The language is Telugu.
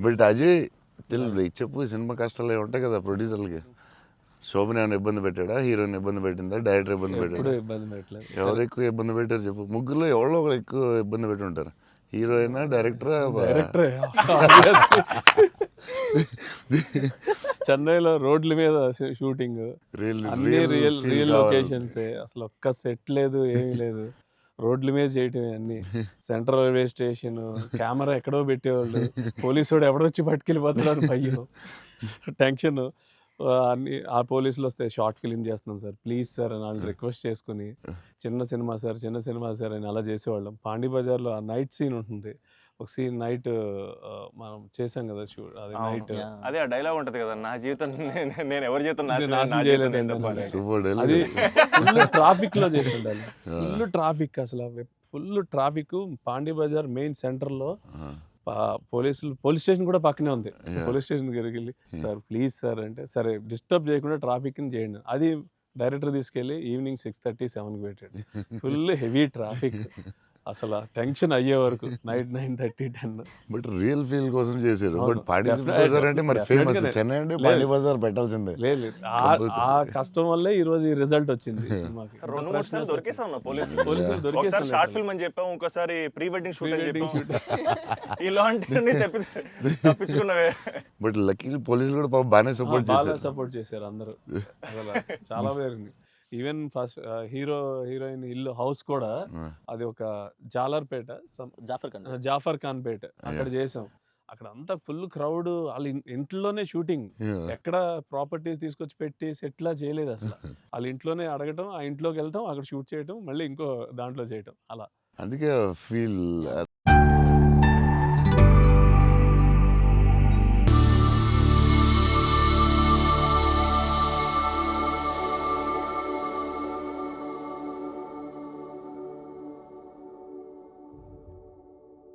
బట్ అజయ్ చెప్పు, సినిమా కష్టాలు ఏమి ఉంటాయి కదా ప్రొడ్యూసర్లకి. శోభన ఏమైనా ఇబ్బంది పెట్టాడా, హీరోయిన్ ఇబ్బంది పెట్టిందా, డైరెక్టర్ ఇబ్బంది ఎప్పుడు పెట్టాడా? ఇబ్బంది పెట్టలేదు. ఎవరు ఎక్కువ ఇబ్బంది పెట్టారు చెప్పు? ముగ్గురులో ఎవరో ఒకరు ఎక్కువ ఇబ్బంది పెట్టి ఉంటారు. హీరోయినా, డైరెక్టరా? డైరెక్టరే. చెన్నైలో రోడ్ల మీద షూటింగ్, అన్ని రియల్ లొకేషన్సే, అసలు ఒక్క సెట్ లేదు, ఏమీ లేదు. రోడ్ల మీద చేయటమే అన్ని. సెంట్రల్ రైల్వే స్టేషన్, కెమెరా ఎక్కడో పెట్టేవాళ్ళు, పోలీసు వాడు ఎవడొచ్చి పట్టుకెళ్ళిపోతున్నాడు, భయం, టెన్షన్. అన్ని ఆ పోలీసులు వస్తే షార్ట్ ఫిలిం చేస్తున్నాం సార్, ప్లీజ్ సార్ అని వాళ్ళు రిక్వెస్ట్ చేసుకుని, చిన్న సినిమా సార్ అని అలా చేసేవాళ్ళం. పాండీ బజార్లో ఆ నైట్ సీన్ ఉంటుంది, ఒక సీన్ నైట్ మనం చేసాం కదా షూట్, అది నైట్. అదే ఆ డైలాగ్ ఉంటది కదా, నా జీవితం నేను ఎవరి జీవితం నాశనం చేయలేదు. అది ఫుల్ ట్రాఫిక్ లో చేసి ఉండాలి, ఫుల్ ట్రాఫిక్, అసలు full traffic. Pondy Bazaar main centre లో పోలీస్ స్టేషన్ కూడా పక్కనే ఉంది. పోలీస్ స్టేషన్ దగ్గరికి వెళ్ళి, సార్ ప్లీజ్ సార్ అంటే, సరే డిస్టర్బ్ చేయకుండా ట్రాఫిక్ ని చేయండి. అది డైరెక్టర్ తీసుకెళ్ళి ఈవినింగ్ 6:30, 7కి పెట్టాడు. ఫుల్ హెవీ ట్రాఫిక్, అసలు టెన్షన్ అయ్యే వరకు నైట్ 9:30, 10. బట్ రియల్ ఫీల్ కోసం చేశారు. బట్ పాండీ బజార్ అంటే మరి ఫేమస్, చెన్నై అంటే పాండీ బజార్ పెట్టాల్సిందే. లేదు, ఆ కష్టం వల్లే ఈ రోజు ఈ రిజల్ట్ వచ్చింది సినిమాకి. 2-3 సార్లు దొరికేసాం పోలీసులు దొరికేసాం. షార్ట్ ఫిల్మ్ అని చెప్పాము, ఇంకోసారి ప్రీ వెడ్డింగ్ షూట్ అని చెప్పాము. ఇలాంటివన్నీ తప్పించుకున్నవే. బట్ లక్కీ పోలీసులు కూడా పాపం బాగానే సపోర్ట్ చేశారు అందరూ, అసలు చాలా బాగుంది. ఈవెన్ ఫస్ట్ హీరోయిన్ ఇల్లు హౌస్ కూడా అది ఒక జాలర్పేట, జాఫర్ ఖాన్ పేట, అక్కడ చేసాం. అక్కడ అంతా ఫుల్ క్రౌడ్, వాళ్ళ ఇంట్లోనే షూటింగ్, ఎక్కడ ప్రాపర్టీస్ తీసుకొచ్చి పెట్టి సెట్లా చేయలేదు అసలు. వాళ్ళ ఇంట్లోనే అడగటం, ఆ ఇంట్లోకి వెళ్ళటం, అక్కడ షూట్ చేయటం, మళ్ళీ ఇంకో దాంట్లో చేయటం, అలా. అందుకే ఫీల్